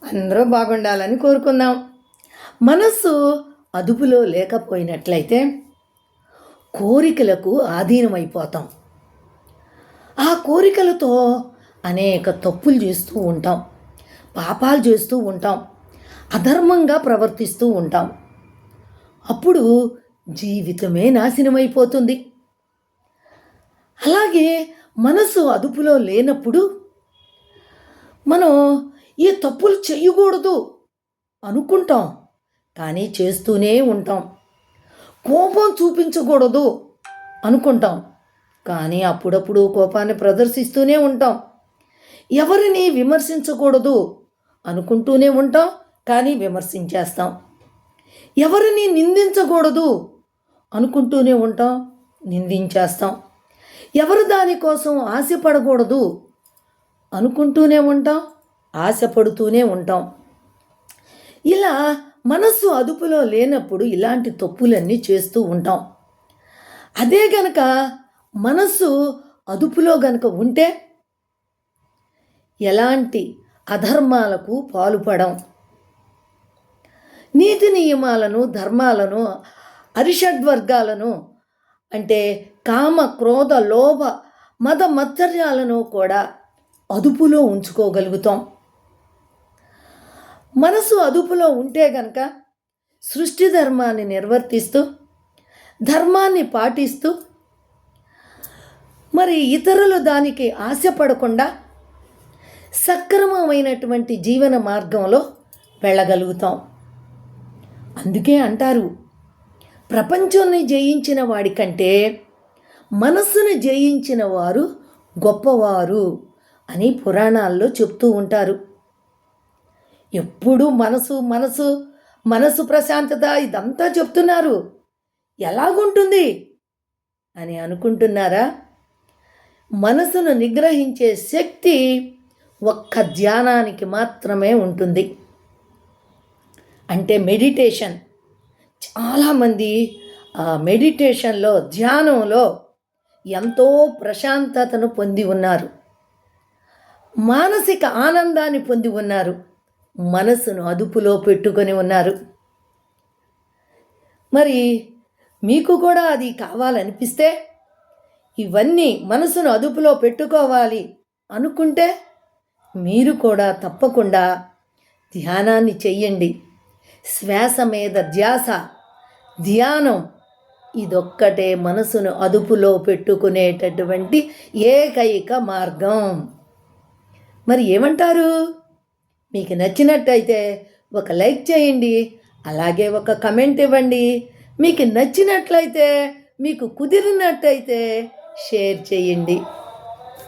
అందరూ బాగుండాలని కోరుకుందాం. మనస్సు అదుపులో లేకపోయినట్లయితే కోరికలకు ఆధీనమైపోతాం. ఆ కోరికలతో అనేక తప్పులు చేస్తూ ఉంటాం, పాపాలు చేస్తూ ఉంటాం, అధర్మంగా ప్రవర్తిస్తూ ఉంటాం. అప్పుడు జీవితమే నాశనమైపోతుంది. అలాగే మనసు అదుపులో లేనప్పుడు మనం ఈ తప్పులు చేయకూడదు అనుకుంటాం, కానీ చేస్తూనే ఉంటాం. కోపం చూపించకూడదు అనుకుంటాం, కానీ అప్పుడప్పుడు కోపాన్ని ప్రదర్శిస్తూనే ఉంటాం. ఎవరిని విమర్శించకూడదు అనుకుంటూనే ఉంటాం, కానీ విమర్శించేస్తాం. ఎవరిని నిందించకూడదు అనుకుంటూనే ఉంటాం, నిందించేస్తాం. ఎవరు దానికోసం ఆశపడకూడదు అనుకుంటూనే ఉంటాం, ఆశపడుతూనే ఉంటాం. ఇలా మనస్సు అదుపులో లేనప్పుడు ఇలాంటి తప్పులన్నీ చేస్తూ ఉంటాం. అదే గనక మనస్సు అదుపులో గనక ఉంటే ఎలాంటి అధర్మాలకు పాలుపడం, నీతి నియమాలను, ధర్మాలను, అరిషడ్వర్గాలను అంటే కామ, క్రోధ, లోభ, మద మత్సర్యాలను కూడా అదుపులో ఉంచుకోగలుగుతాం. మనసు అదుపులో ఉంటే గనక సృష్టి ధర్మాన్ని నిర్వర్తిస్తూ, ధర్మాన్ని పాటిస్తూ, మరి ఇతరులు దానికి ఆశపడకుండా సక్రమమైనటువంటి జీవన మార్గంలో వెళ్ళగలుగుతాం. అందుకే అంటారు, ప్రపంచాన్ని జయించిన వాడికంటే మనస్సును జయించిన వారు గొప్పవారు అని పురాణాల్లో చెప్తూ ఉంటారు. ఎప్పుడూ మనసు మనసు మనసు ప్రశాంతత ఇదంతా చెప్తున్నారు, ఎలాగుంటుంది అని అనుకుంటున్నారా? మనసును నిగ్రహించే శక్తి ఒక్క ధ్యానానికి మాత్రమే ఉంటుంది. అంటే మెడిటేషన్. చాలామంది మెడిటేషన్లో, ధ్యానంలో ఎంతో ప్రశాంతతను పొంది ఉన్నారు, మానసిక ఆనందాన్ని పొంది ఉన్నారు, మనసును అదుపులో పెట్టుకొని ఉన్నారు. మరి మీకు కూడా అది కావాలనిపిస్తే, ఇవన్నీ మనసును అదుపులో పెట్టుకోవాలి అనుకుంటే మీరు కూడా తప్పకుండా ధ్యానాన్ని చెయ్యండి. శ్వాస మీద ధ్యాస, ధ్యానం ఇదొక్కటే మనసును అదుపులో పెట్టుకునేటటువంటి ఏకైక మార్గం. మరి ఏమంటారు? మీకు నచ్చినట్టయితే ఒక లైక్ చేయండి, అలాగే ఒక కమెంట్ ఇవ్వండి. మీకు నచ్చినట్లయితే, మీకు కుదిరినట్టయితే షేర్ చేయండి.